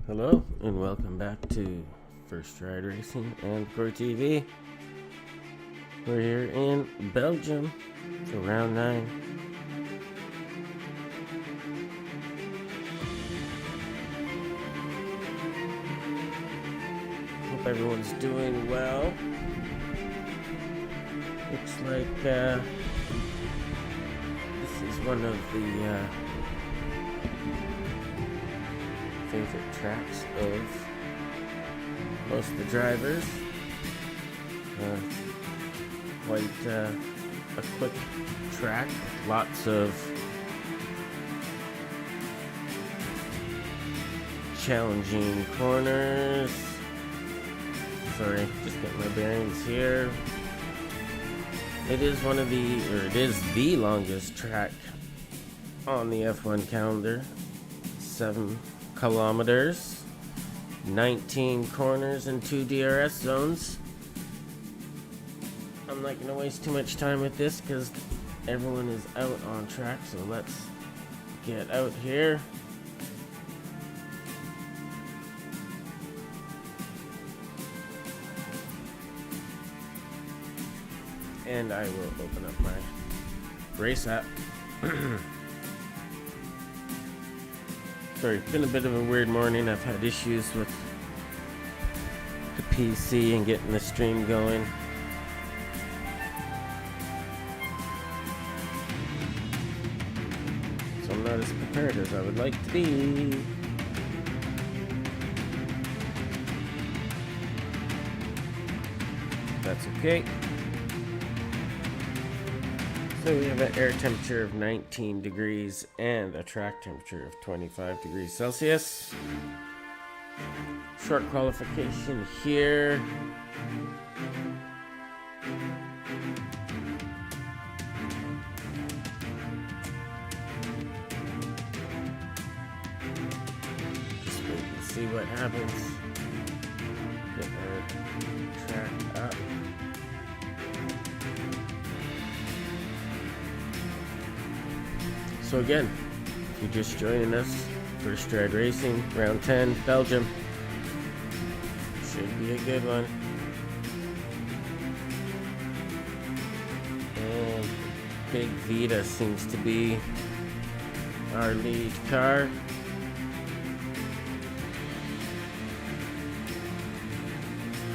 Hello and welcome back to First Ride Racing and Core TV. We're here in Belgium for round 9. Hope everyone's doing well. Looks like this is one of the favorite tracks of most of the drivers. Quite a quick track, lots of challenging corners. Sorry, just getting my bearings here. It is the longest track on the F1 calendar. 7 kilometers, 19 corners, and 2 DRS zones. I'm not going to waste too much time with this because everyone is out on track, so let's get out here. And I will open up my race app. Sorry, it's been a bit of a weird morning. I've had issues with the PC and getting the stream going. So I'm not as prepared as I would like to be. That's okay. So we have an air temperature of 19 degrees and a track temperature of 25 degrees Celsius. Short qualification here. Just wait and see what happens. Get our track up. So again, if you're just joining us, First Ride Racing, round 10, Belgium. Should be a good one. And Big Vita seems to be our lead car.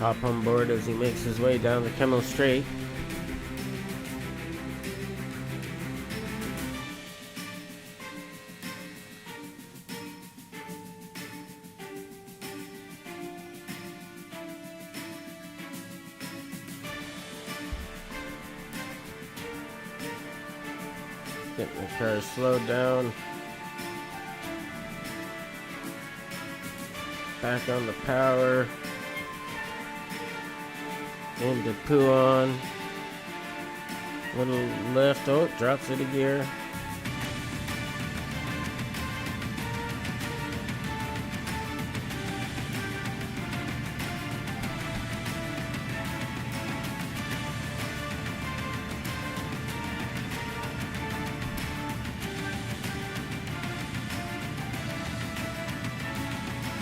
Hop on board as he makes his way down the Kemmel Straight. Getting the car slowed down. Back on the power. Into Puon. Little lift. Oh, it drops it a gear.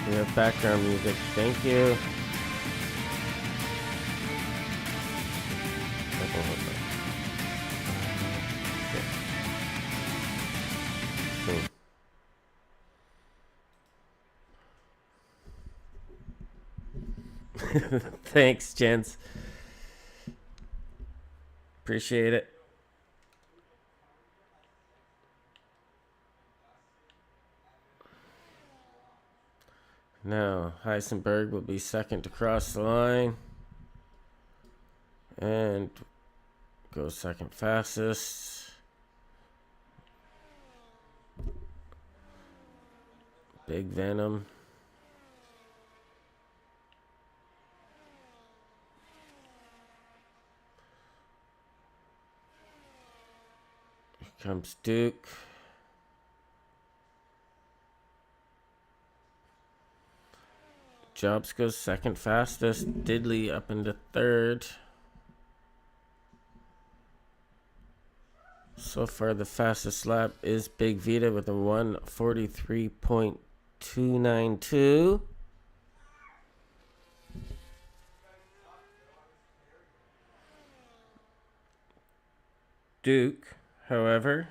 We have background music. Thank you. Thanks, gents. Appreciate it. Now, Heisenberg will be second to cross the line. And go second fastest. Big Venom. Here comes Duke. Jobs goes second fastest. Diddley up into third. So far, the fastest lap is Big Vita with a 1:43.2. F124. Duke, however,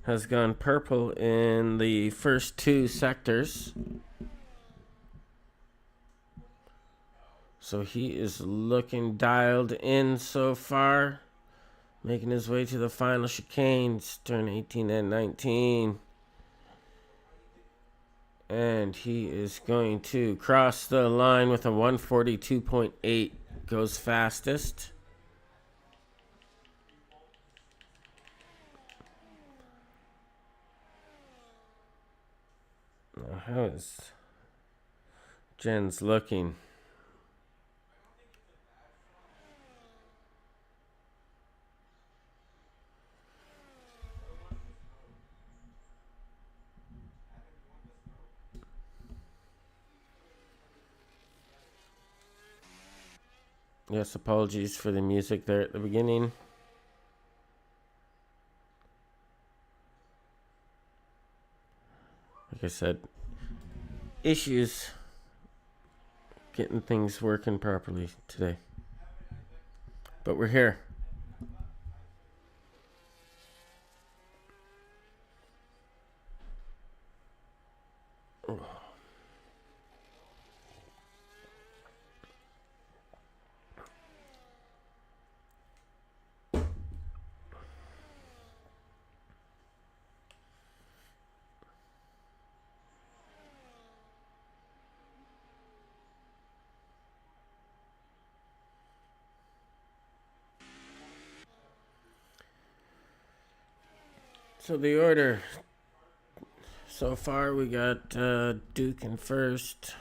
has gone purple in the first two sectors. So he is looking dialed in so far. Making his way to the final chicanes, turn 18 and 19. And he is going to cross the line with a 142.8. Goes fastest. Now, how is Jen's looking? Yes, apologies for the music there at the beginning. Like I said, issues getting things working properly today. But we're here. So the order so far, we got Duke in first,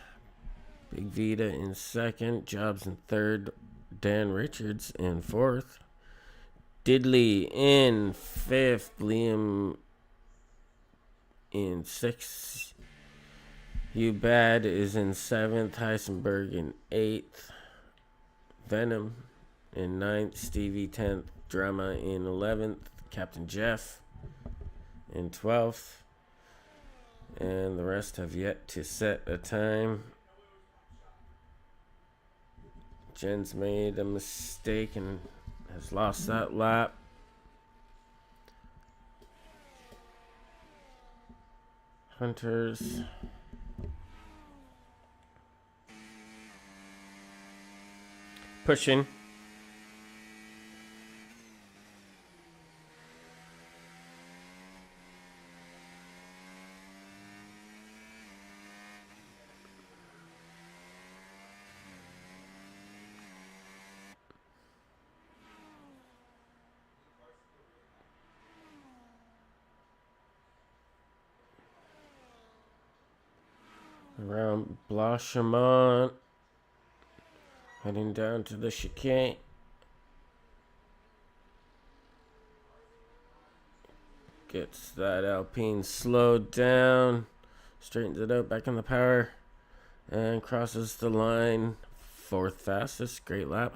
Big Vita in second, Jobs in third, Dan Richards in fourth, Diddley in fifth, Liam in sixth, You Bad is in seventh, Heisenberg in eighth, Venom in ninth, Stevie 10th, Drama in 11th, Captain Jeff in 12th, and the rest have yet to set a time. Jen's made a mistake and has lost that lap. Hunters pushing. Around Blanchemont, heading down to the chicane. Gets that Alpine slowed down, straightens it out, back in the power, and crosses the line. Fourth fastest, great lap.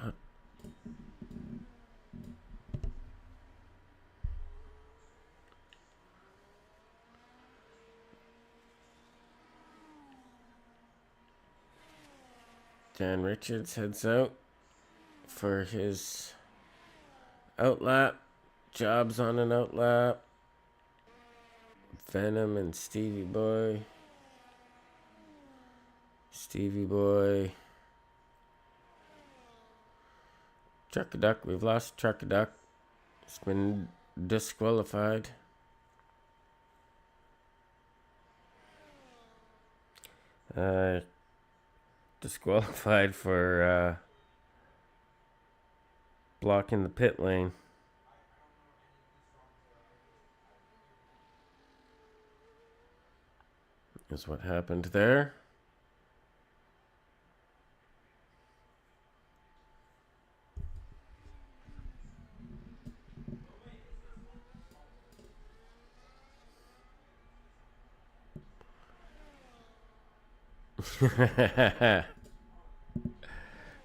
Dan Richards heads out for his outlap. Jobs on an outlap. Venom and Stevie Boy. Stevie Boy. Truck-a-duck. We've lost Truck-a-duck. It's been disqualified. Disqualified for blocking the pit lane. Is what happened there.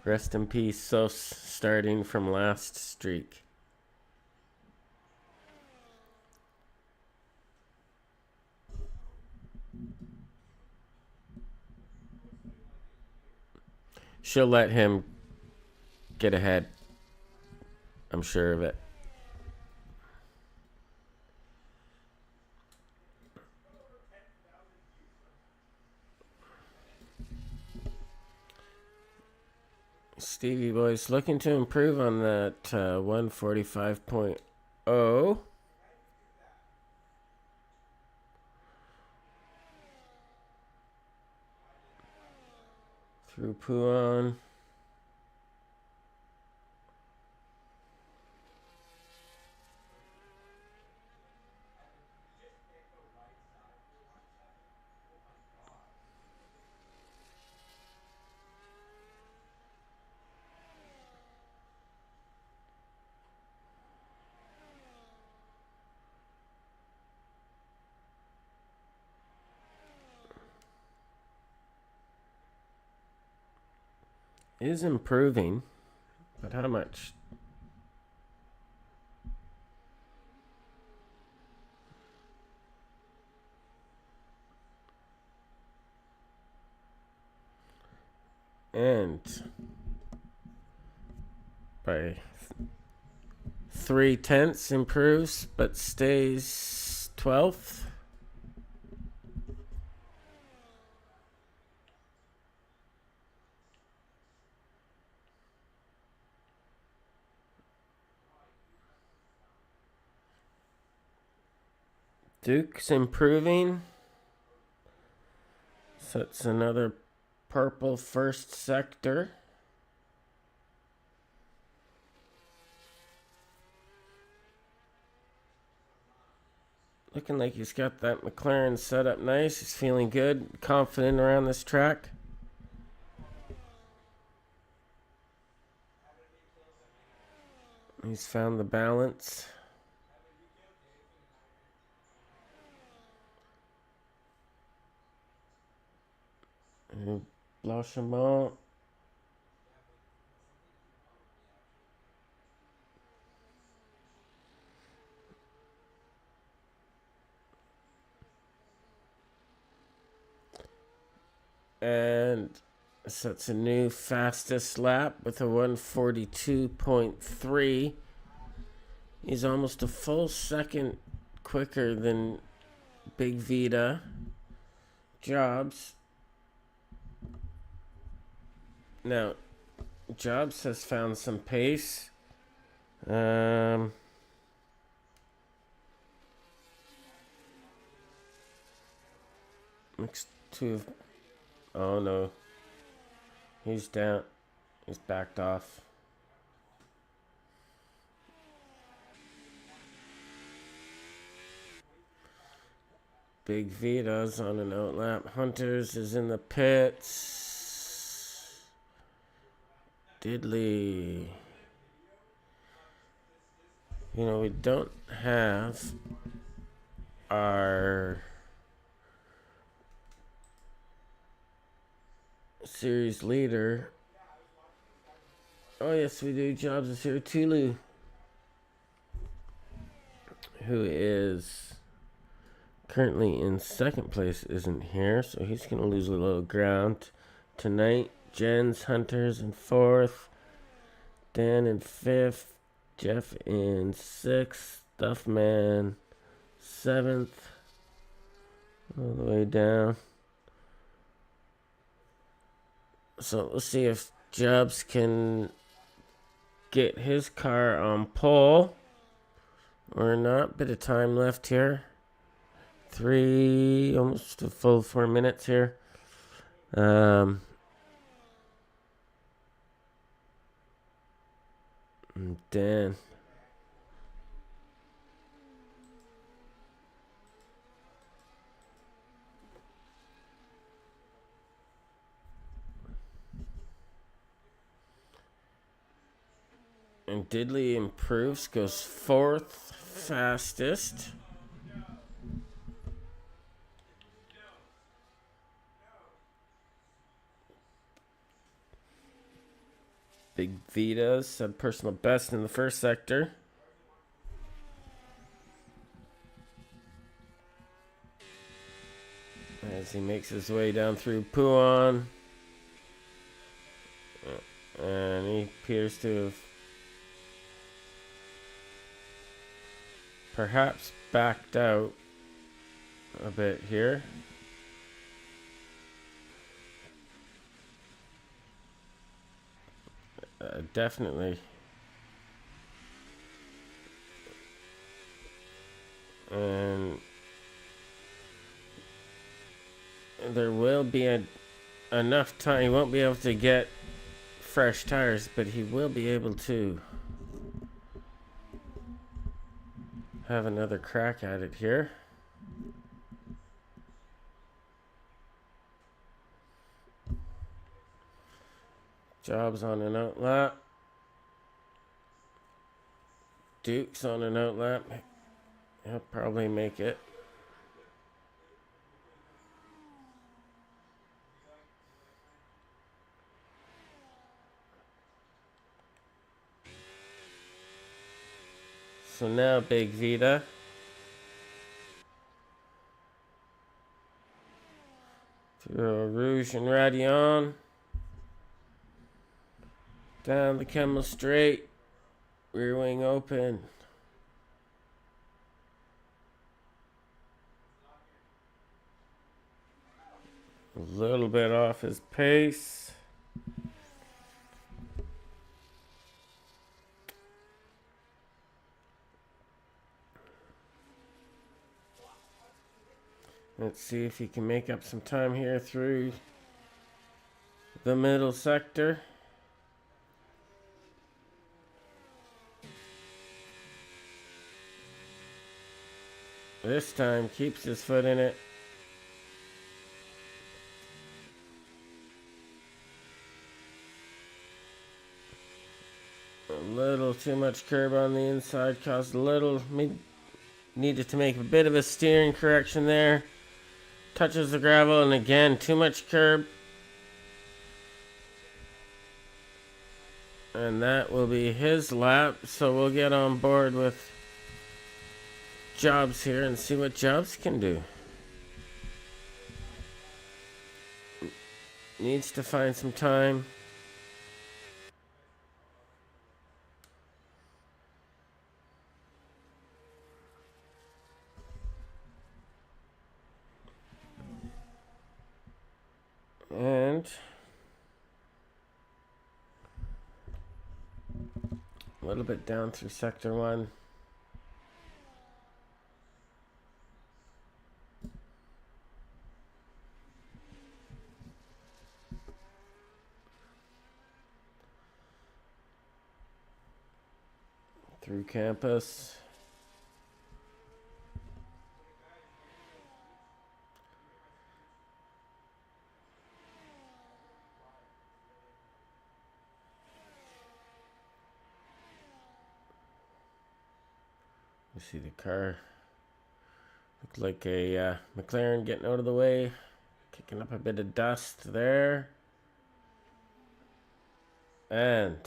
Rest in peace, Sos, starting from last streak. She'll let him get ahead. I'm sure of it. Stevie Boy's looking to improve on that 145.0. Through Puan. Is improving, but how much? And by 0.3 improves, but stays 12th. Duke's improving. So it's another purple first sector. Looking like he's got that McLaren set up nice. He's feeling good, confident around this track. He's found the balance. Blanchiment. And sets a new fastest lap with a 142.3. He's almost a full second quicker than Big Vita. Jobs. Now, Jobs has found some pace. Looks to. Oh no. He's down. He's backed off. Big Vita's on an outlap. Hunters is in the pits. Diddley. You know, we don't have our series leader. Oh, yes, we do. Jobs is here. Tulu, who is currently in second place, isn't here, so he's going to lose a little ground tonight. Jens Hunters in fourth. Dan in fifth. Jeff in sixth. Stuffman seventh. All the way down. So let's see if Jobs can get his car on pole or not. Bit of time left here. Almost a full 4 minutes here. Dan. And Diddley improves, goes fourth fastest. Big Vita said personal best in the first sector. As he makes his way down through Puan. And he appears to have perhaps backed out a bit here. Definitely. And there will be enough time. He won't be able to get fresh tires, but he will be able to have another crack at it here. Jobs on an outlap. Duke's on an outlap. He'll probably make it. So now Big Vita. Through Rouge and Radion. Down the Kemmel straight. Rear wing open. A little bit off his pace. Let's see if he can make up some time here through the middle sector. This time keeps his foot in it. A little too much curb on the inside, caused a little, needed to make a bit of a steering correction there. Touches the gravel, and again, too much curb. And that will be his lap, so we'll get on board with Jobs here and see what Jobs can do. Needs to find some time. And a little bit down through sector 1. Through campus. You see the car. Looked like a McLaren getting out of the way. Kicking up a bit of dust there. And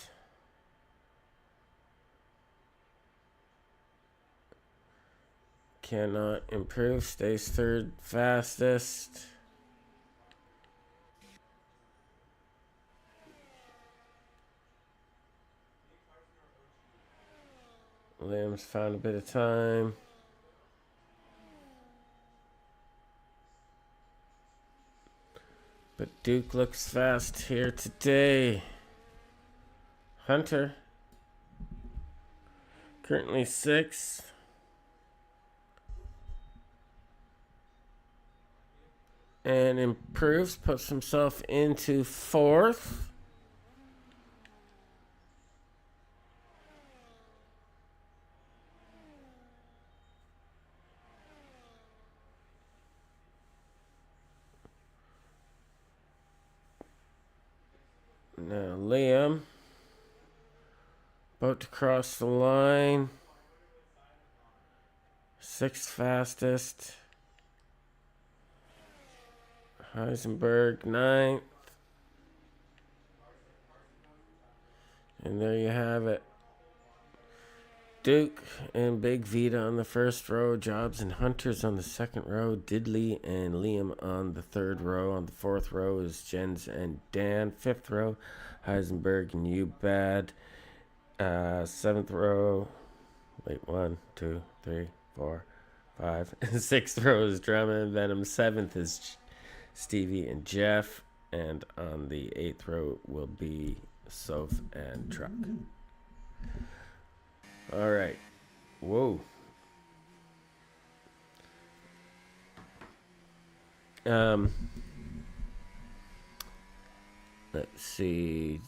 cannot improve. Stays third fastest. Williams found a bit of time. But Duke looks fast here today. Hunter currently 6th. And improves, puts himself into 4th. Now Liam, about to cross the line. 6th fastest. Heisenberg 9th. And there you have it. Duke and Big Vita on the first row, Jobs and Hunters on the second row, Diddley and Liam on the third row. On the fourth row is Jens and Dan. Fifth row, Heisenberg and You Bad. Seventh row, wait, 1, 2, 3, 4, 5. Sixth row is Drama and Venom. Seventh is Stevie and Jeff. And on the eighth row will be Soph and Truck. All right. Whoa. Let's see.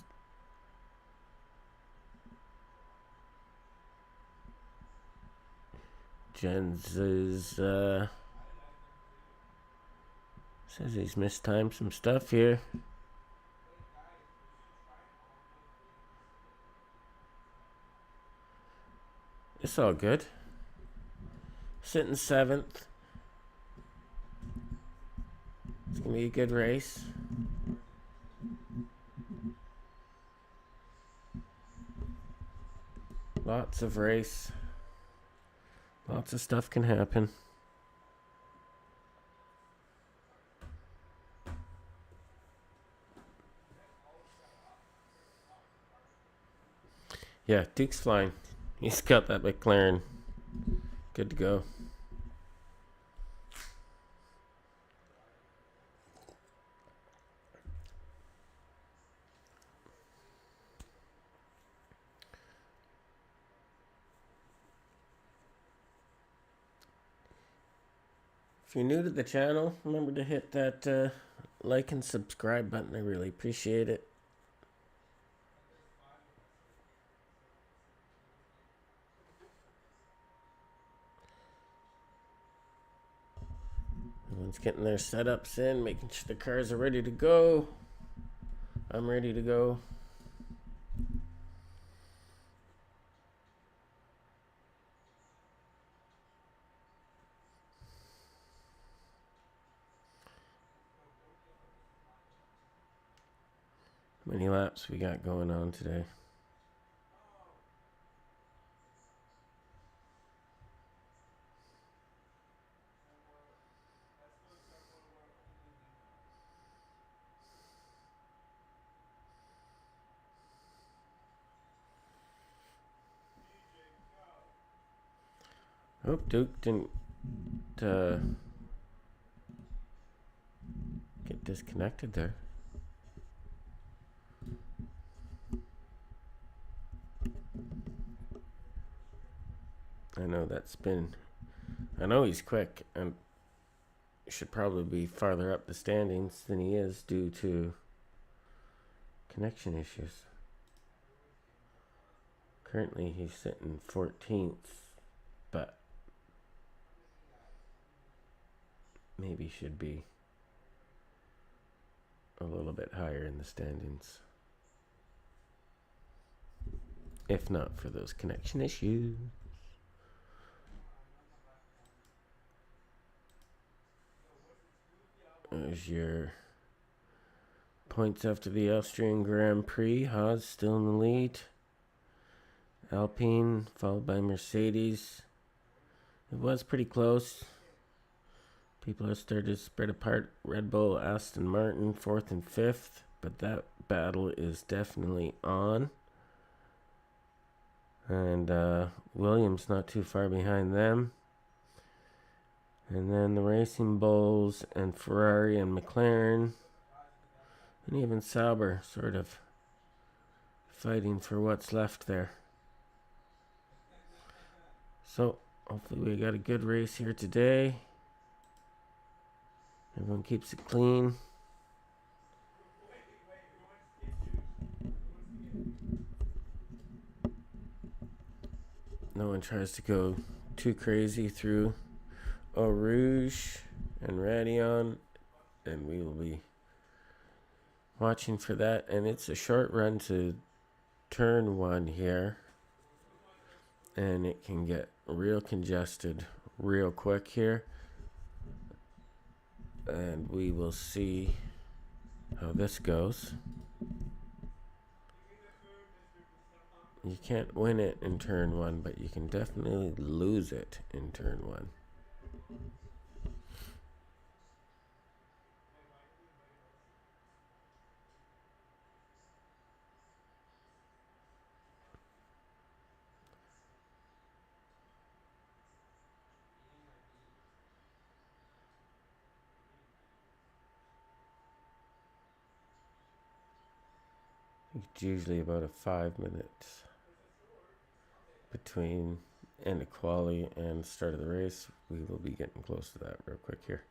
Jens is says he's mistimed some stuff here. It's all good. Sitting seventh. It's gonna be a good race. Lots of race. Lots of stuff can happen. Yeah, Duke's flying. He's got that McLaren. Good to go. If you're new to the channel, remember to hit that like and subscribe button. I really appreciate it. Everyone's getting their setups in, making sure the cars are ready to go. I'm ready to go. How many laps we got going on today? Oh, Duke didn't get disconnected there. I know that's been... I know he's quick and should probably be farther up the standings than he is due to connection issues. Currently he's sitting 14th, but maybe should be a little bit higher in the standings. If not for those connection issues. There's your points after the Austrian Grand Prix. Haas still in the lead. Alpine followed by Mercedes. It was pretty close. People are starting to spread apart. Red Bull, Aston Martin, 4th and 5th. But that battle is definitely on. And Williams not too far behind them. And then the Racing Bulls and Ferrari and McLaren. And even Sauber sort of fighting for what's left there. So, hopefully we got a good race here today. Everyone keeps it clean. No one tries to go too crazy through Eau Rouge and Radion, and we will be watching for that. And it's a short run to turn 1 here, and it can get real congested real quick here, and we will see how this goes. You can't win it in turn one, but you can definitely lose it in turn one. It's usually about a 5 minutes between end of quali and start of the race. We will be getting close to that real quick here.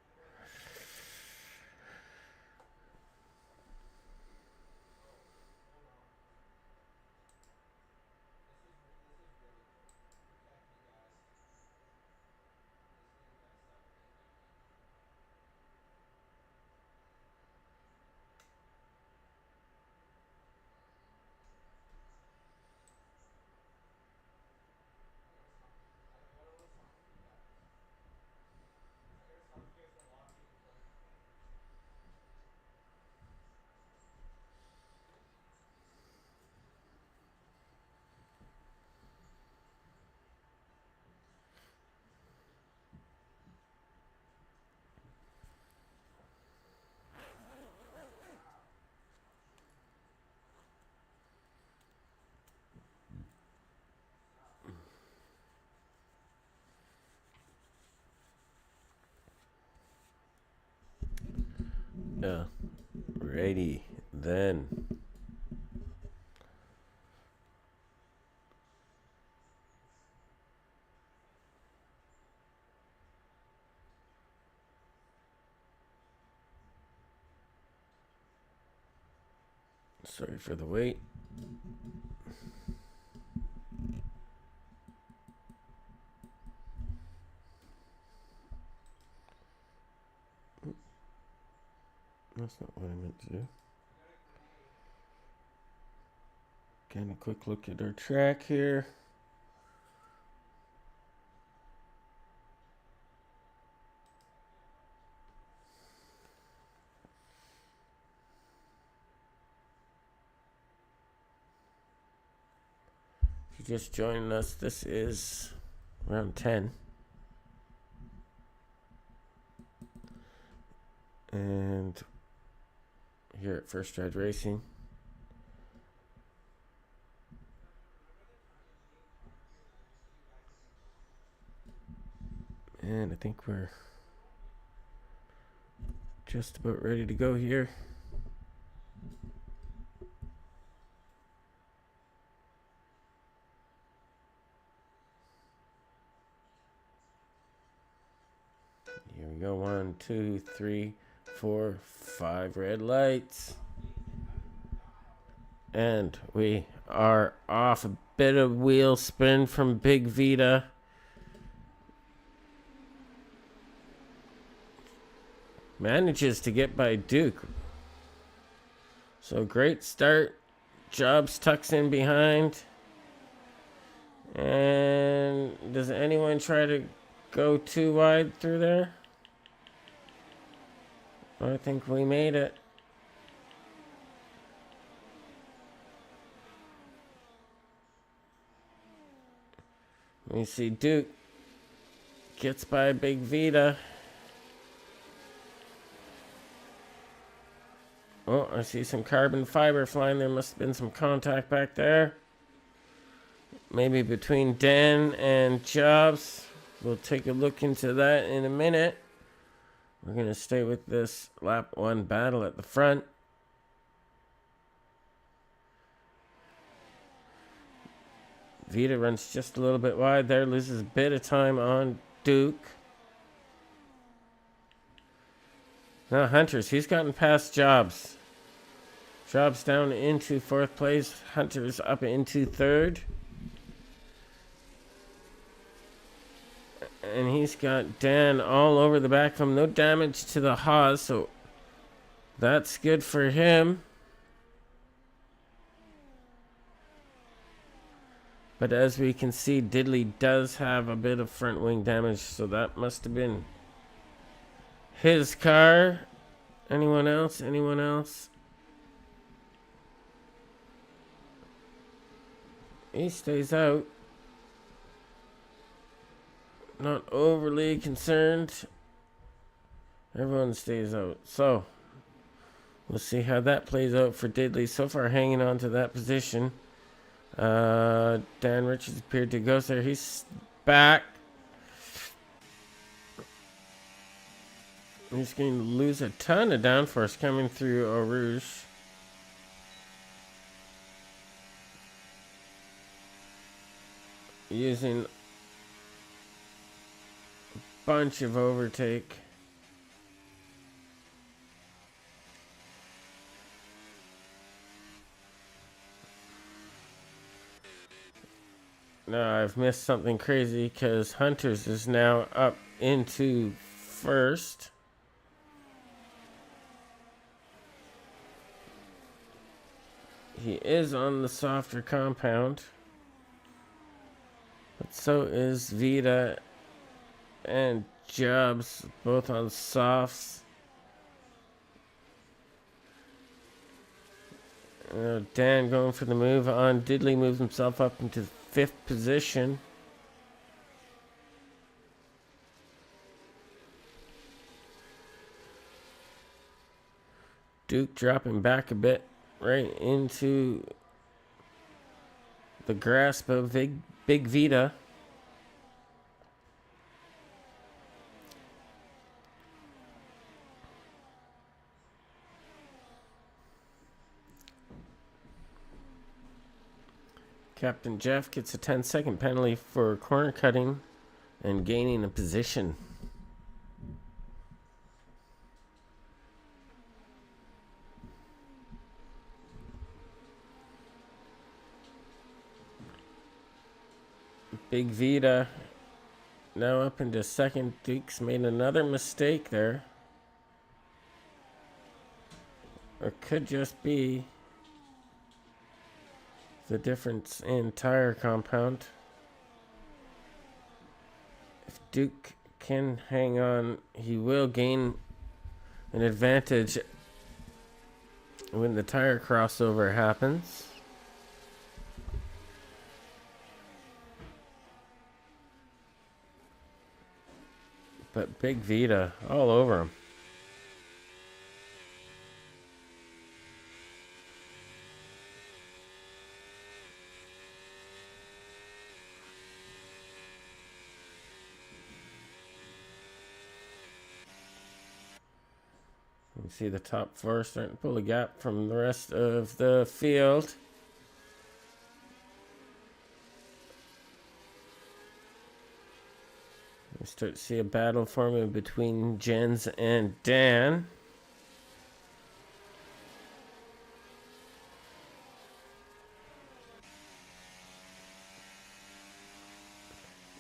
Righty then. Sorry for the wait. That's not what I meant to do. Getting a quick look at our track here. If you're just joining us, this is round 10. And here at First Ride Racing. And I think we're just about ready to go here. Here we go. 1, 2, 3, 4, 5 red lights. And we are off. A bit of wheel spin from Big Vita. Manages to get by Duke. So great start. Jobs tucks in behind. And does anyone try to go too wide through there? I think we made it. We see Duke gets by Big Vita. Oh, I see some carbon fiber flying. There must have been some contact back there. Maybe between Dan and Jobs. We'll take a look into that in a minute. We're going to stay with this lap 1 battle at the front. Vita runs just a little bit wide there. Loses a bit of time on Duke. Now Hunters, he's gotten past Jobs. Jobs down into 4th place. Hunters up into 3rd. And he's got Dan all over the back from no damage to the Haas, so that's good for him. But as we can see, Diddley does have a bit of front wing damage, so that must have been his car. Anyone else? Anyone else? He stays out. Not overly concerned. Everyone stays out. So, we'll see how that plays out for Diddley. So far, hanging on to that position. Dan Richards appeared to go there. He's back. He's going to lose a ton of downforce coming through Eau Rouge. Using a bunch of overtake. No, I've missed something crazy because Hunters is now up into first. He is on the softer compound. But so is Vita and Jobs, both on softs. Dan going for the move on. Diddley moves himself up into fifth position. Duke dropping back a bit, right into the grasp of Big Vita. Captain Jeff gets a 10-second penalty for corner cutting and gaining a position. Big Vita now up into second. Duke's made another mistake there. Or could just be the difference in tire compound. If Duke can hang on, he will gain an advantage when the tire crossover happens. But Big Vita all over him. You see the top four starting to pull a gap from the rest of the field. We start to see a battle forming between Jens and Dan.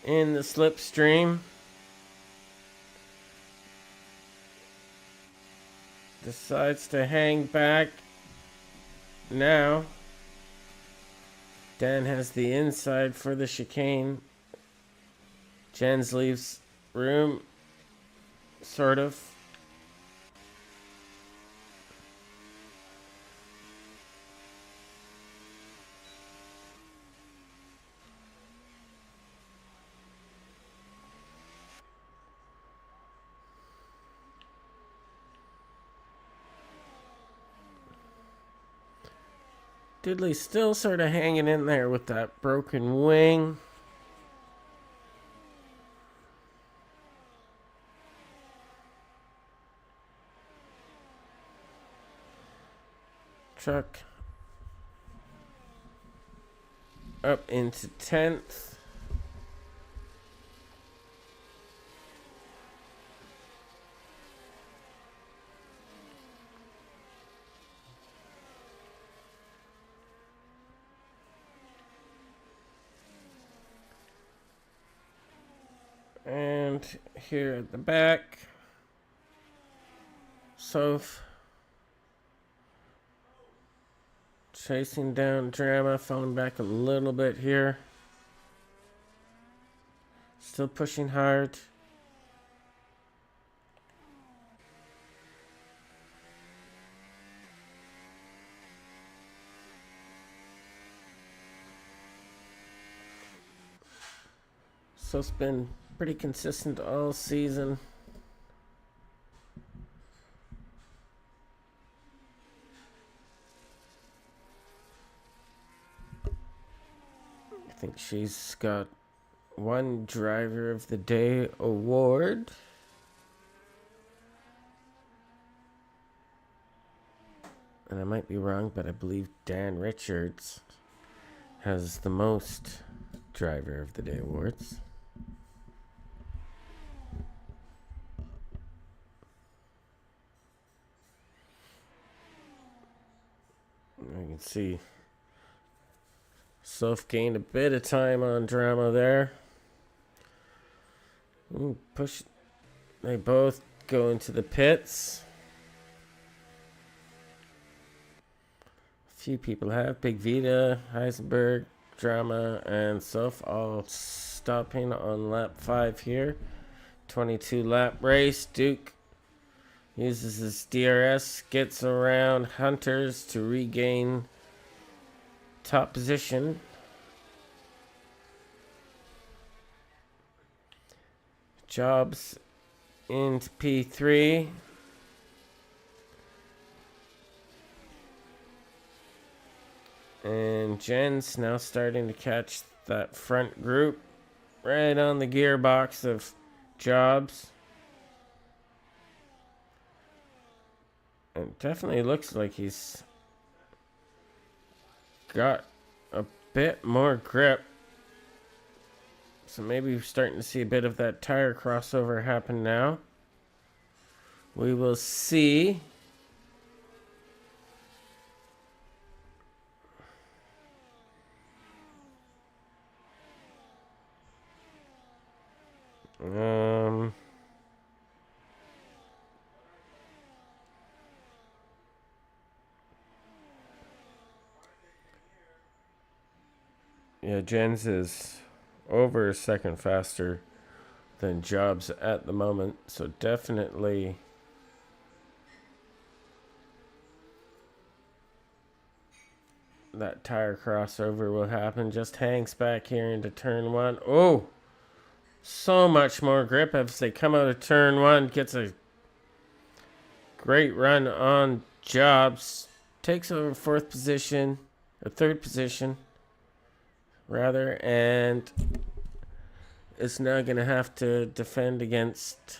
In the slipstream. Decides to hang back. Now Dan has the inside for the chicane. Jens leaves room, sort of. Diddley's still sort of hanging in there with that broken wing. Truck up into 10th. And here at the back, Soph chasing down Drama, falling back a little bit here. Still pushing hard. So it's been pretty consistent all season. I think she's got one Driver of the Day award. And I might be wrong, but I believe Dan Richards has the most Driver of the Day awards. You can see Soph gained a bit of time on Drama there. Ooh, push. They both go into the pits. A few people have. Big Vita, Heisenberg, Drama, and Soph all stopping on lap 5 here. 22 lap race. Duke uses his DRS, gets around Hunters to regain top position. Jobs into P3. And Jen's now starting to catch that front group right on the gearbox of Jobs. It definitely looks like he's got a bit more grip. So maybe we're starting to see a bit of that tire crossover happen now. We will see. Yeah, Jens is over a second faster than Jobs at the moment, so definitely that tire crossover will happen. Just hangs back here into turn 1. Oh, so much more grip as they come out of turn 1. Gets a great run on Jobs. Takes over 4th position, or 3rd position, rather, and is now going to have to defend against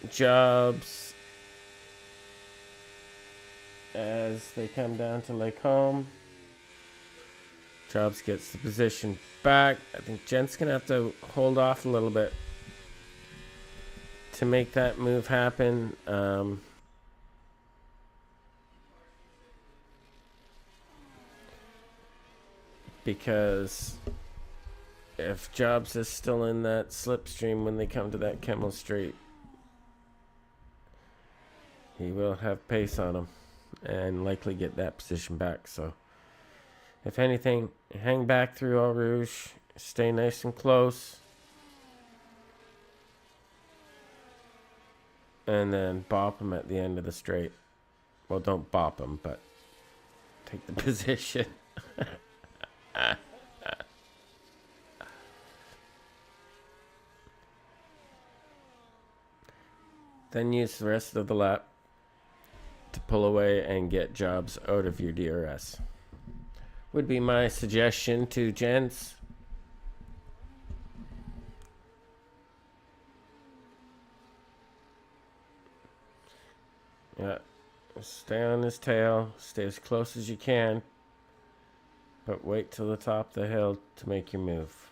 Jobs as they come down to Lake Home. Jobs gets the position back. I think Jent's going to have to hold off a little bit to make that move happen. Because if Jobs is still in that slipstream when they come to that Kemmel Straight, he will have pace on him and likely get that position back. So if anything, hang back through Eau Rouge, stay nice and close, and then bop him at the end of the straight. Well, don't bop him, but take the position. Then use the rest of the lap to pull away and get Jobs out of your DRS. Would be my suggestion to gents. Yeah, stay on his tail, stay as close as you can, but wait till the top of the hill to make your move.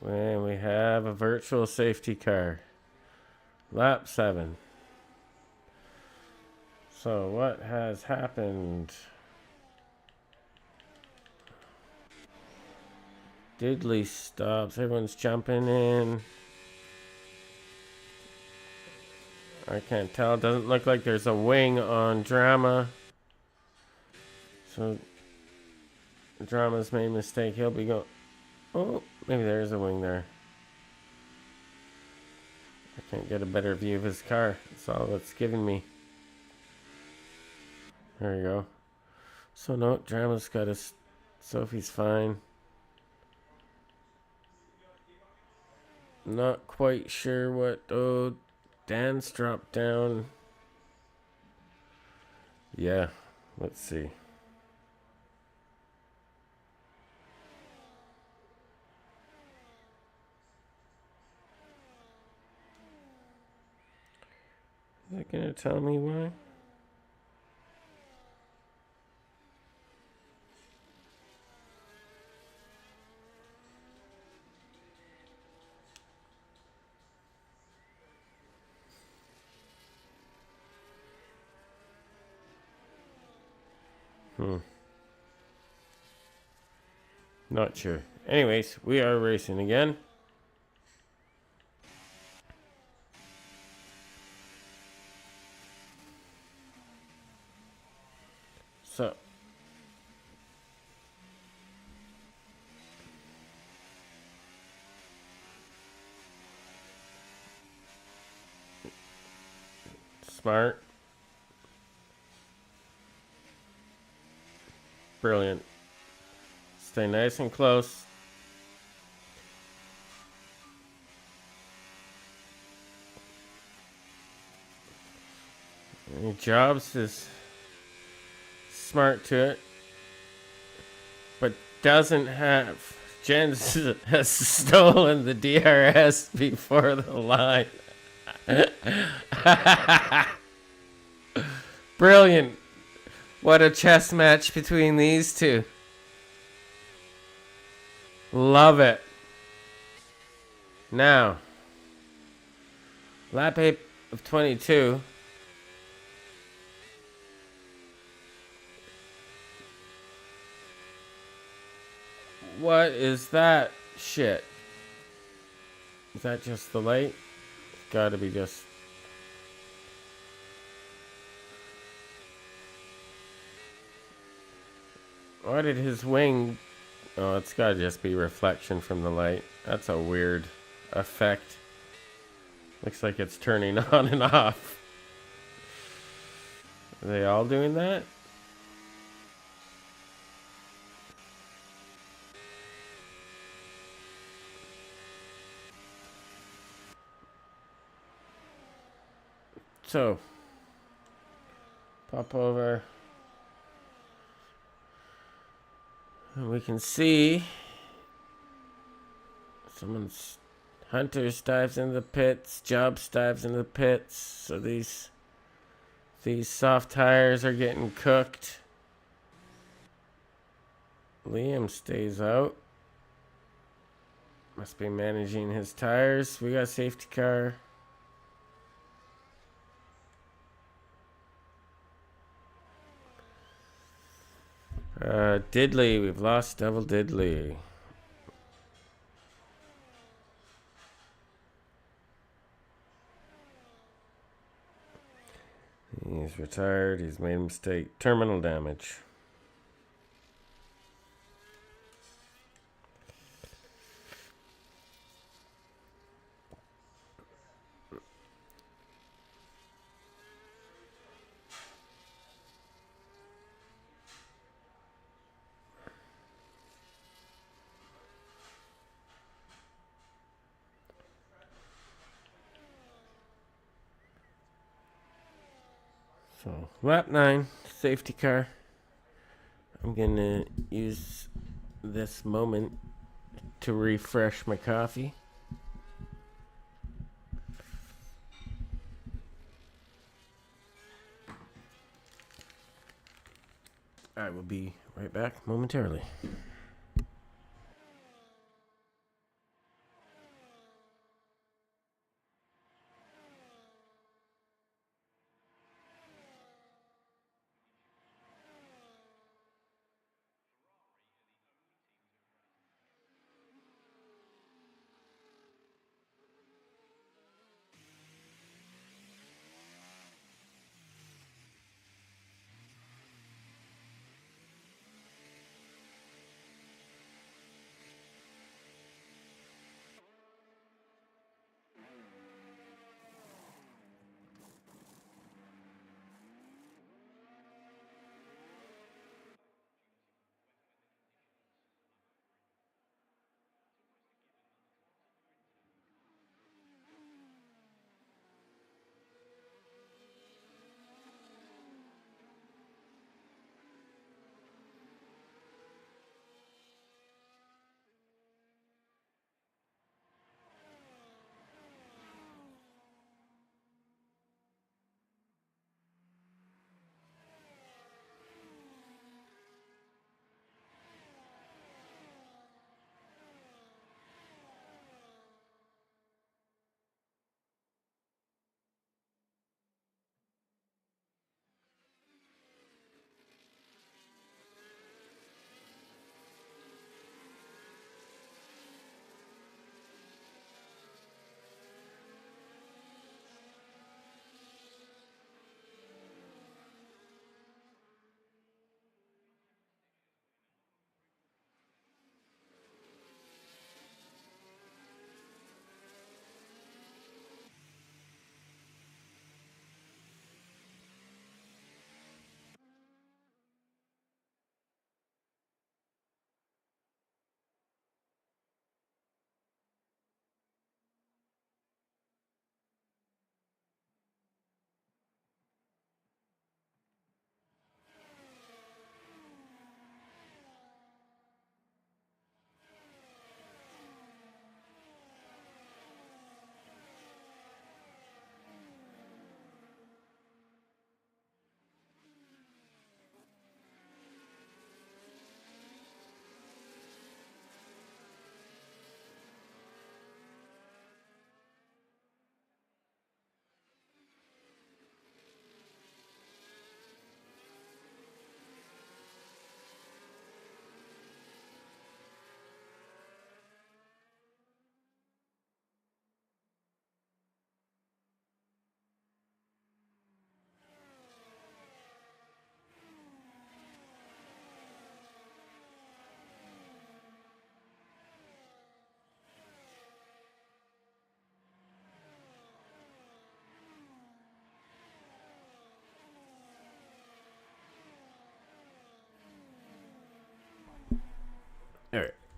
And we have a virtual safety car. Lap 7. So what has happened? Diddley stops. Everyone's jumping in. I can't tell. It doesn't look like there's a wing on Drama. So Drama's made a mistake. He'll be going. Oh, maybe there is a wing there. I can't get a better view of his car. That's all it's giving me. There you go. So no, Drama's got us. Sophie's fine. Not quite sure what. Oh, Dan's dropped down. Yeah, let's see. Is it gonna tell me why? Not sure. Anyways, we are racing again. So, smart. Brilliant. Stay nice and close. Jobs is smart to it, but doesn't have. Jens has stolen the DRS before the line. Brilliant. What a chess match between these two. Love it. Now, lap 8 of 22. What is that shit? Is that just the light? Gotta be just... Why did his wing... Oh, it's gotta just be reflection from the light. That's a weird effect. Looks like it's turning on and off. Are they all doing that? So, pop over. And we can see someone's Hunters dives in the pits, Jobs dives in the pits. So these soft tires are getting cooked. Liam stays out. Must be managing his tires. We got a safety car. Diddley, we've lost Devil Diddley. He's retired. He's made a mistake. Terminal damage. So, lap 9, safety car. I'm going to use this moment to refresh my coffee. I will be right back momentarily.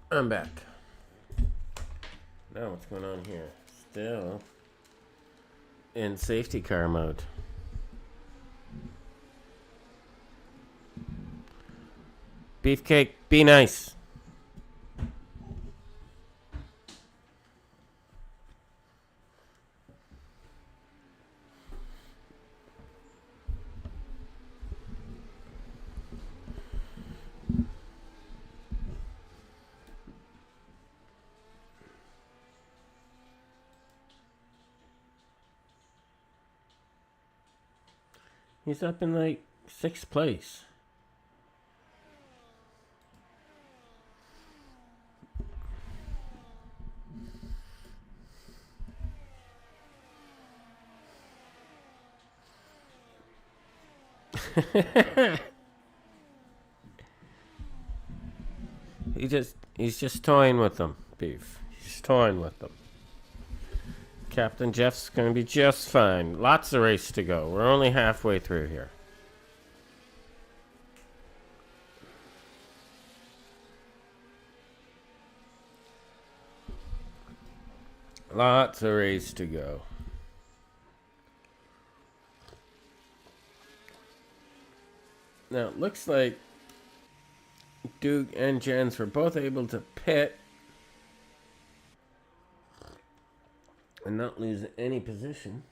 I'm back. Now what's going on here? Still in safety car mode. Beefcake, be nice. He's up in like 6th place. He's just toying with them, Beef. He's toying with them. Captain Jeff's gonna be just fine. Lots of race to go. We're only halfway through here. Lots of race to go. Now it looks like Duke and Jens were both able to pit and not lose any position.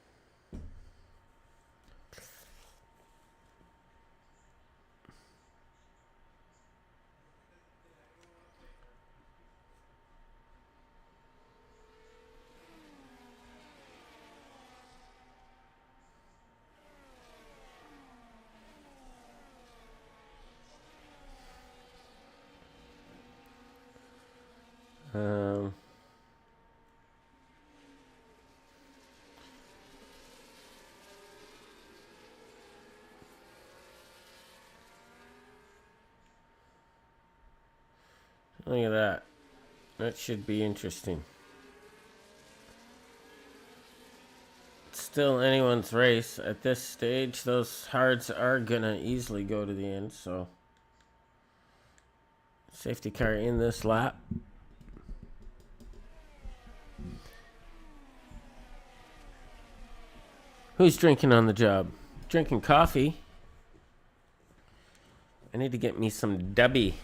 Look at that. That should be interesting. It's still anyone's race. At this stage, those hards are gonna easily go to the end, so safety car in this lap. Who's drinking on the job? Drinking coffee. I need to get me some Dubby.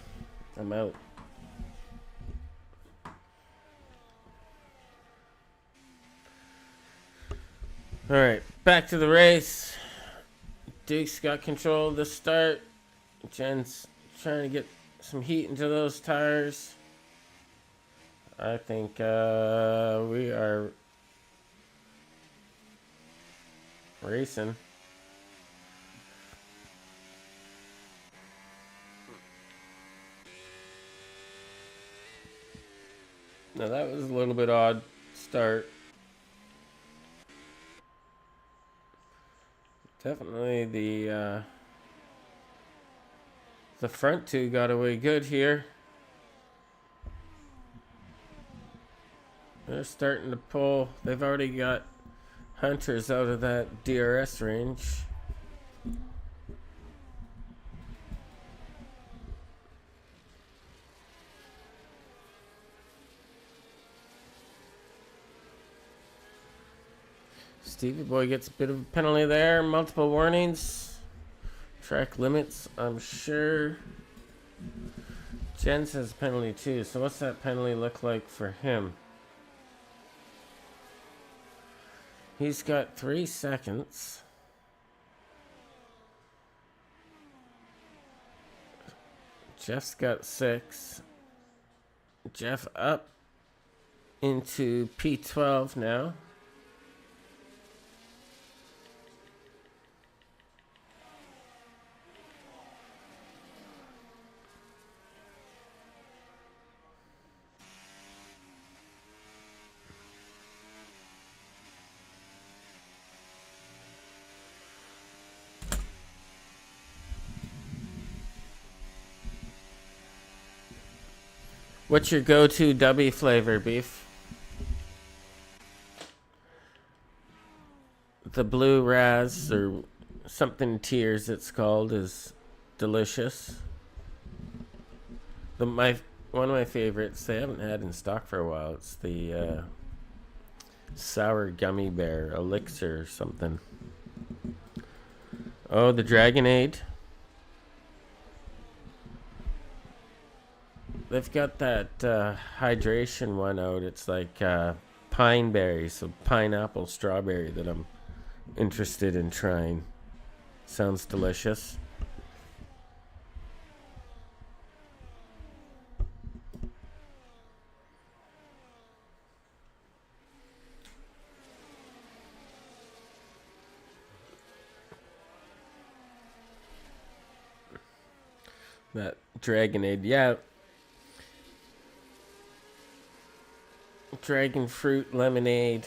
I'm out. All right, back to the race. Duke's got control of the start. Jen's trying to get some heat into those tires. I think we are racing. Now that was a little bit odd start. Definitely the front two got away good here. They're starting to pull. They've already got Hunters out of that DRS range. Stevie Boy gets a bit of a penalty there. Multiple warnings. Track limits, I'm sure. Jens has a penalty too. So what's that penalty look like for him? He's got 3 seconds. Jeff's got 6. Jeff up into P12 now. What's your go-to Dubby flavor, Beef? The blue Raz or something tears it's called is delicious. My one of my favorites they haven't had in stock for a while. It's the sour gummy bear elixir or something. Oh, the Dragonade. They've got that hydration one out. It's like pine berry, so pineapple strawberry that I'm interested in trying. Sounds delicious. That Dragonade, yeah. Dragon fruit lemonade.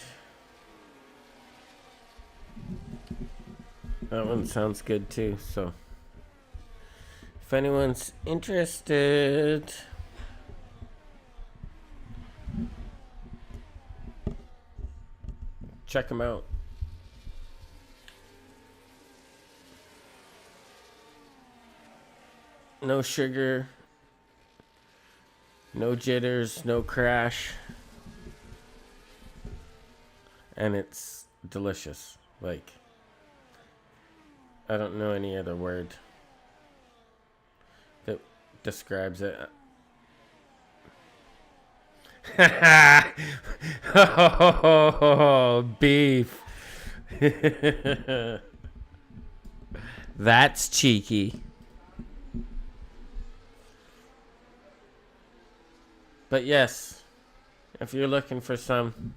That one sounds good too. So, if anyone's interested, check them out. No sugar, no jitters, no crash, and it's delicious. Like, I don't know any other word that describes it. Oh, beef. That's cheeky. But yes, if you're looking for some,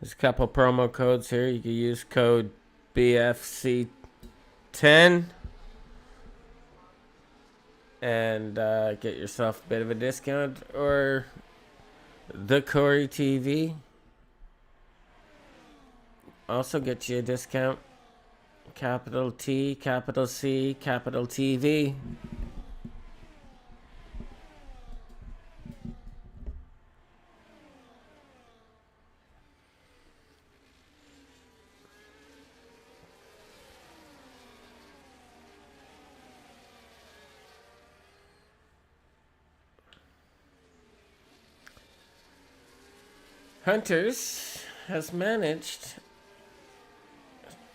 there's a couple promo codes here. You can use code BFC10 and get yourself a bit of a discount, or the Corey TV also get you a discount. Capital T, capital C, capital TV. Hunters has managed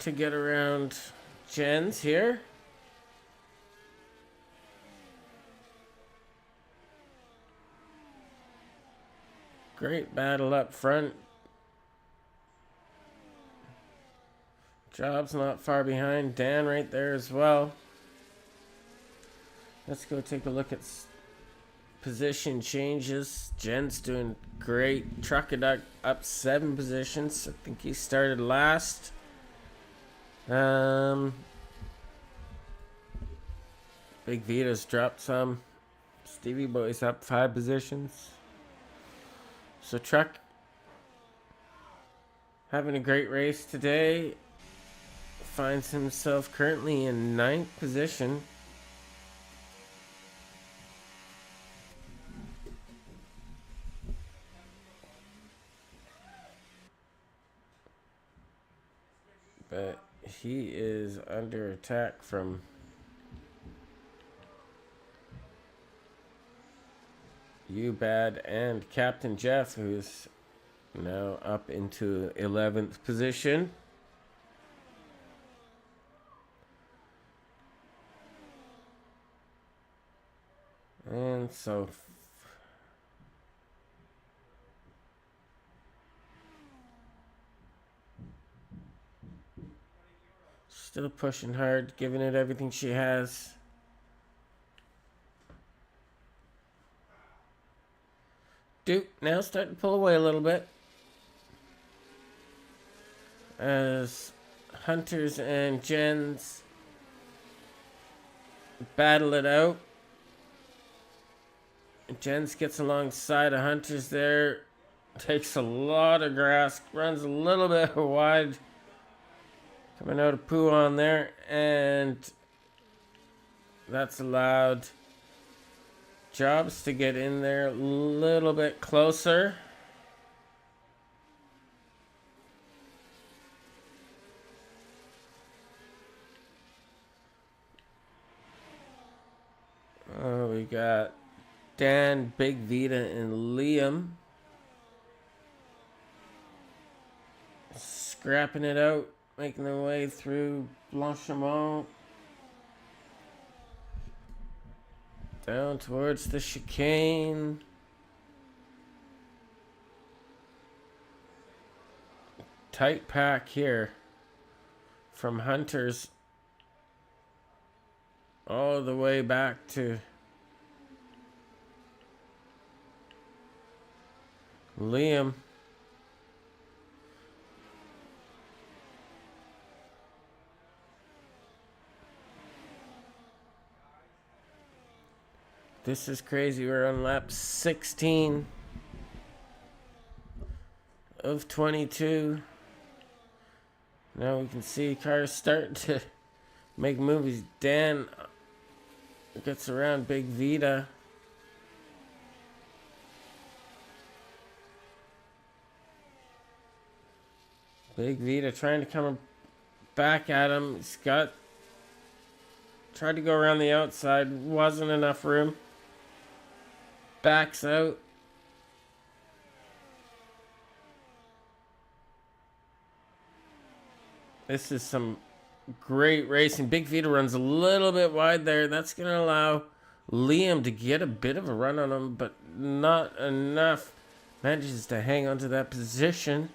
to get around Jens here. Great battle up front. Job's not far behind. Dan right there as well. Let's go take a look at position changes. Jen's doing great. Truckaduck up 7 positions. I think he started last. Big Vita's dropped some. Stevie Boy's up 5 positions. So Truck having a great race today. Finds himself currently in 9th position. But he is under attack from You Bad and Captain Jeff, who's now up into 11th position. And so still pushing hard, giving it everything she has. Duke now starting to pull away a little bit as Hunters and Jens battle it out. Jens gets alongside of Hunters there, takes a lot of grass, runs a little bit wide, coming out of poo on there, and that's allowed Jobs to get in there a little bit closer. Oh, we got Dan, Big Vita, and Liam scrapping it out, making their way through Blanchimont down towards the chicane. Tight pack here from Hunters all the way back to Liam. This is crazy. We're on lap 16 of 22. Now we can see cars starting to make movies. Dan gets around Big Vita. Big Vita trying to come back at him. He's tried to go around the outside. Wasn't enough room. Backs out. This is some great racing. Big Vita runs a little bit wide there. That's going to allow Liam to get a bit of a run on him, but not enough. Manages to hang on to that position.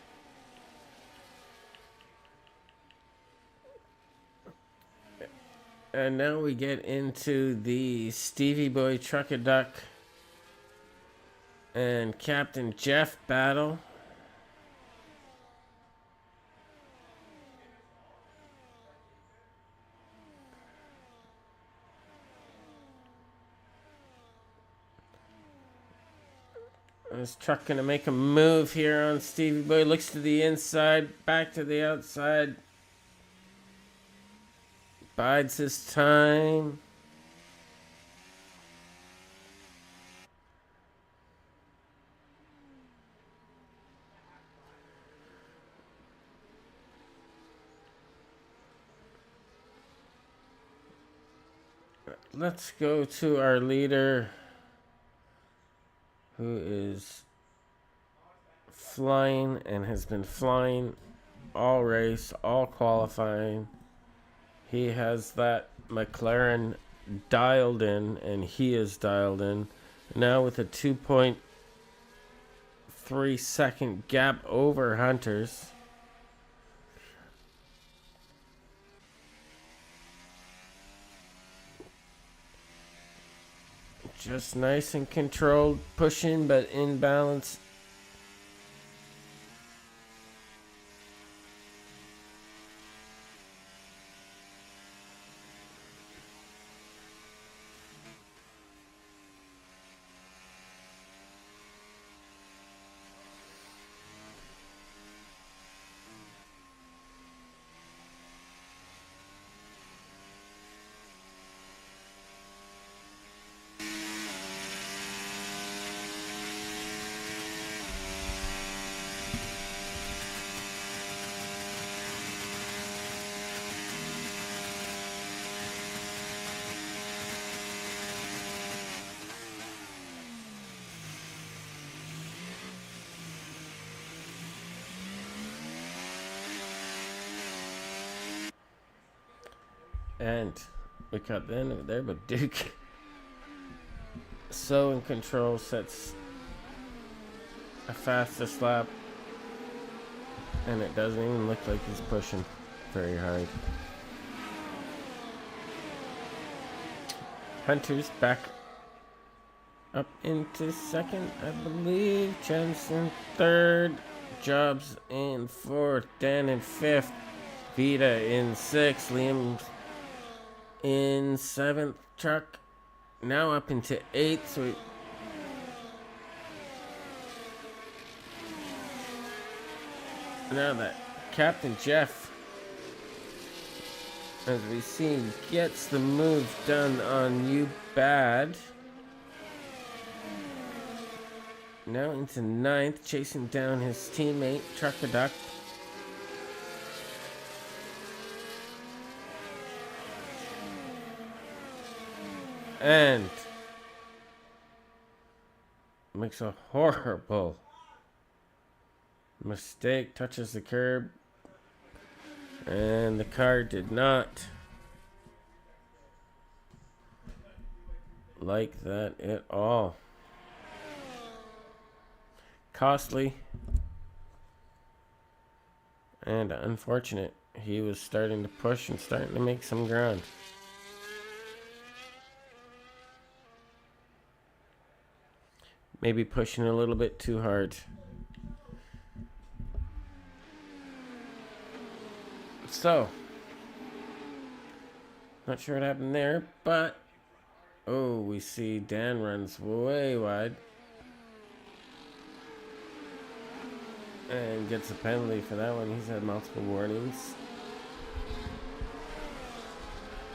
And now we get into the Stevie Boy Truck-a-Duck and Captain Jeff battle. This truck gonna make a move here on Stevie Boy. Looks to the inside, back to the outside. Bides his time. Let's go to our leader, who is flying and has been flying all race, all qualifying. He has that McLaren dialed in, and he is dialed in. Now with a 2.3 second gap over Hunters. Just nice and controlled, pushing but in balance. And we cut the end of it there, but Duke so in control, sets a fastest lap, and it doesn't even look like he's pushing very hard. Hunter's back up into second, I believe. Jensen third. Jobs in fourth. Dan in fifth. Vita in sixth. Liam in seventh. Truck now up into eighth. So now that Captain Jeff, as we see, gets the move done on You Bad. Now into ninth, chasing down his teammate, Truck-a-Duck. And makes a horrible mistake, touches the curb, and the car did not like that at all. Costly and unfortunate. He was starting to push and starting to make some ground. Maybe pushing a little bit too hard. So, not sure what happened there, but oh, we see Dan runs way wide and gets a penalty for that one. He's had multiple warnings.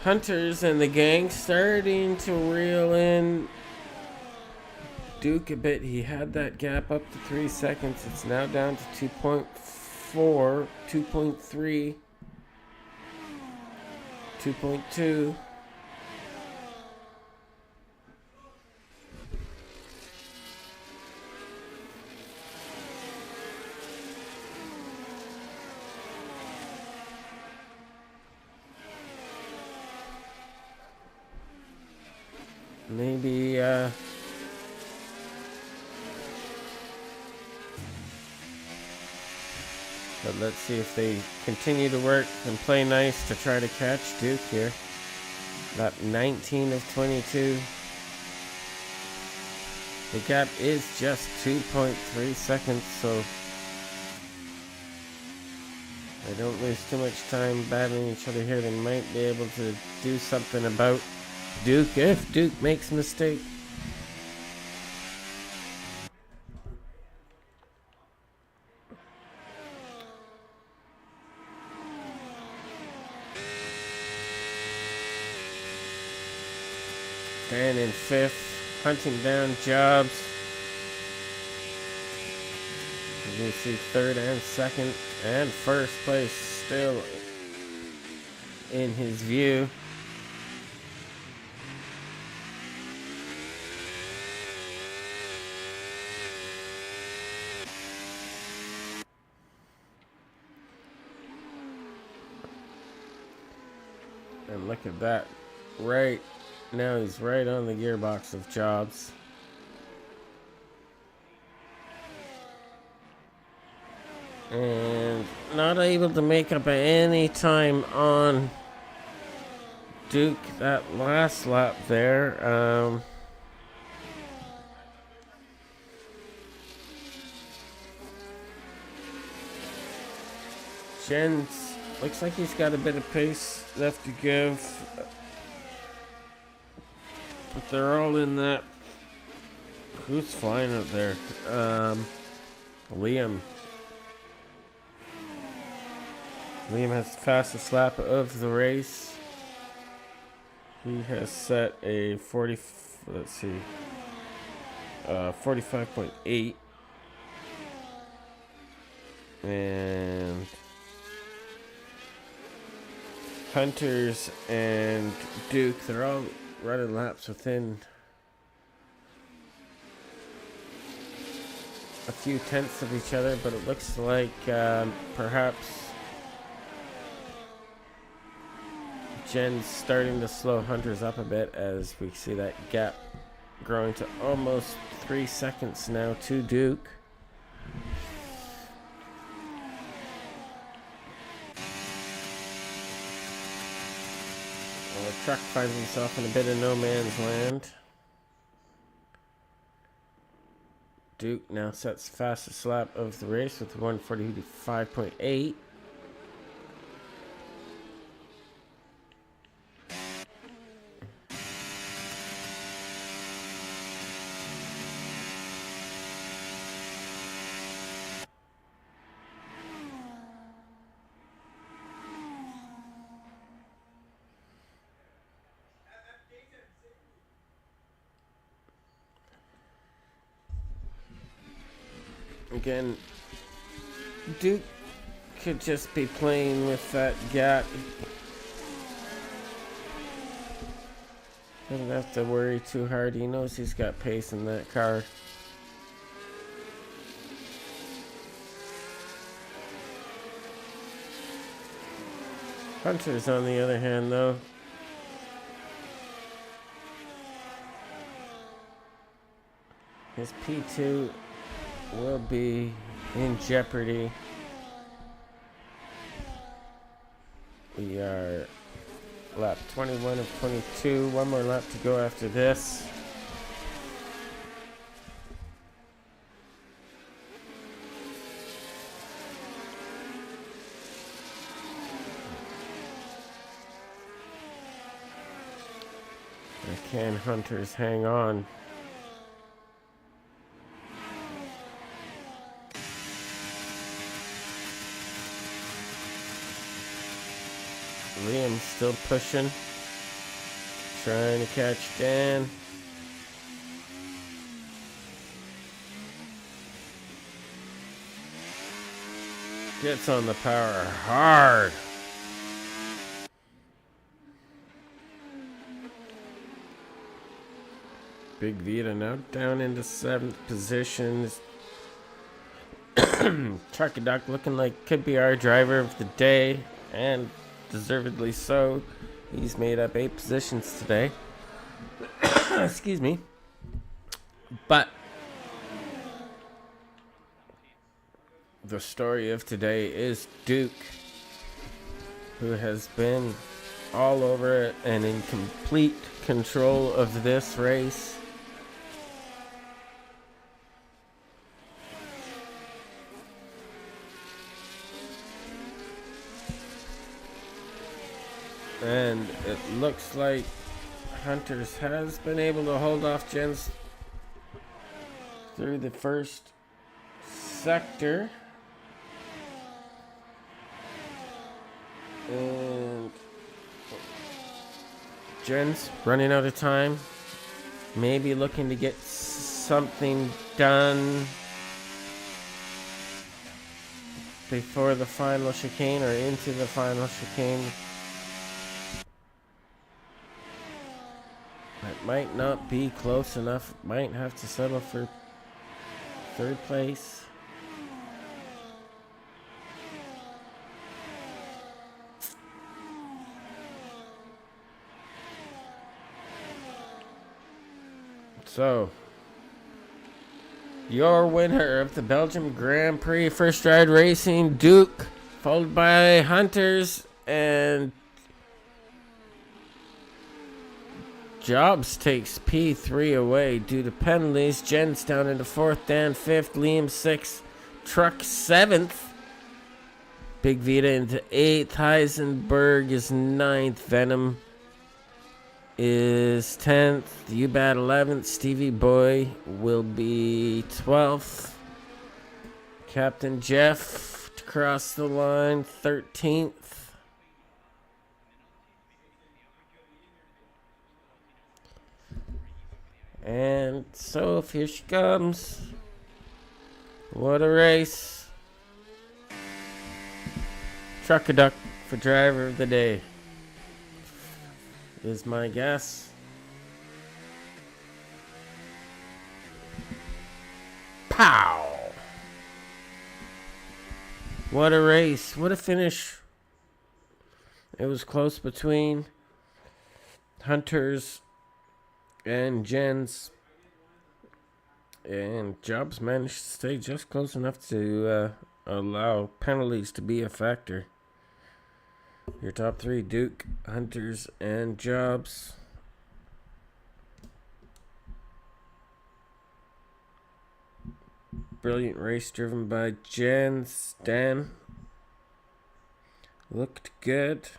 Hunters and the gang starting to reel in Duke a bit. He had that gap up to 3 seconds. It's now down to 2.4, 2.3, 2.2. Maybe, but let's see if they continue to work and play nice to try to catch Duke here. Lap 19 of 22. The gap is just 2.3 seconds, so they don't lose too much time battling each other here. They might be able to do something about Duke if Duke makes a mistake. Dan in 5th, hunting down Jobs. You see 3rd and 2nd and 1st place still in his view. And look at that. Right now he's right on the gearbox of Jobs. And not able to make up any time on Duke that last lap there. Jens looks like he's got a bit of pace left to give. But they're all in that. Who's flying up there? Liam. Liam has the fastest lap of the race. He has set a 45.8. And Hunters and Duke, they're all running laps within a few tenths of each other, but it looks like perhaps Jen's starting to slow Hunters up a bit as we see that gap growing to almost 3 seconds now to Duke. Well, the truck finds himself in a bit of no man's land. Duke now sets the fastest lap of the race with 1:45.8. Again, Duke could just be playing with that gap. Doesn't have to worry too hard. He knows he's got pace in that car. Hunter's on the other hand, though, his P2 will be in jeopardy. We are lap 21 of 22. One more lap to go after this. Can Hunters hang on? Liam's still pushing, trying to catch Dan. Gets on the power hard. Big Vita now down into 7th position. Truck and Duck looking like could be our driver of the day, and deservedly so. He's made up 8 positions today. Excuse me. But the story of today is Duke, who has been all over it and in complete control of this race. And it looks like Hunters has been able to hold off Jens through the first sector. And Jens running out of time. Maybe looking to get something done before the final chicane or into the final chicane. That might not be close enough. Might have to settle for 3rd place. So, your winner of the Belgium Grand Prix First Ride Racing, Duke, followed by Hunters, and Jobs takes P3 away due to penalties. Jens down into 4th, Dan 5th, Liam 6th, Truck 7th, Big Vita into 8th, Heisenberg is 9th, Venom is 10th, Ubat 11th, Stevie Boy will be 12th, Captain Jeff to cross the line 13th. And so here she comes. What a race. Truck-a-duck for driver of the day is my guess. Pow! What a race. What a finish. It was close between Hunters and Jens, and Jobs managed to stay just close enough to allow penalties to be a factor. Your top 3, Duke, Hunters, and Jobs. Brilliant race driven by Jens. Dan looked good.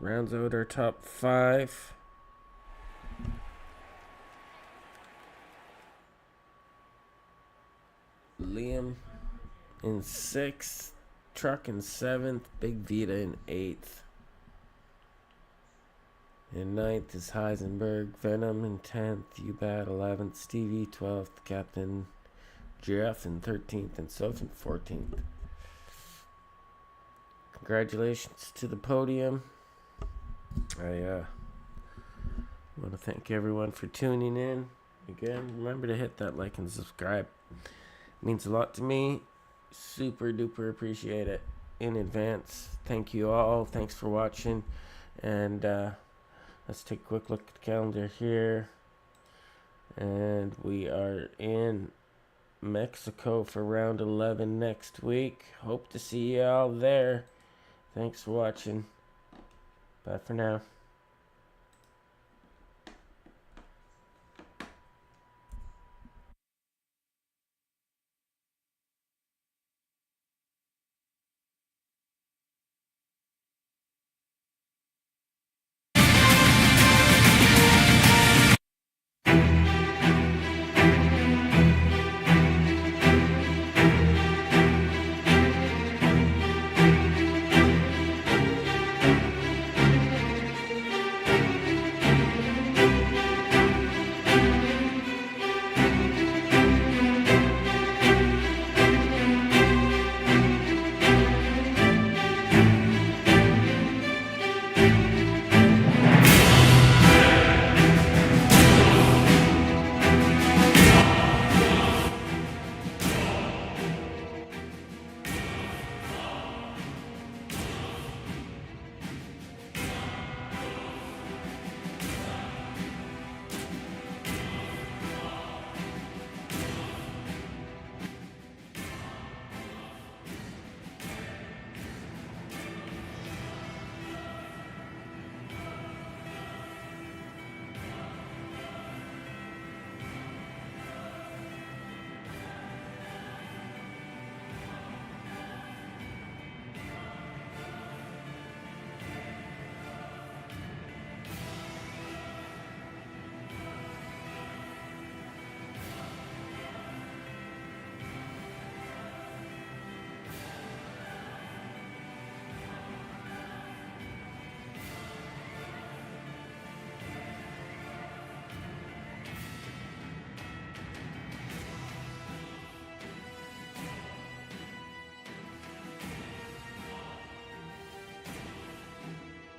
Rounds out our top 5. Liam in 6th, Truck in 7th, Big Vita in 8th. In 9th is Heisenberg, Venom in 10th, Ubat 11th, Stevie 12th, Captain Jeff in 13th, and Soph in 14th. Congratulations to the podium. I want to thank everyone for tuning in. Again, remember to hit that like and subscribe. Means a lot to me. Super duper appreciate it. in advance. Thank you all. Thanks for watching. And let's take a quick look at the calendar here. And we are in Mexico for round 11 next week. Hope to see you all there. Thanks for watching. Bye for now.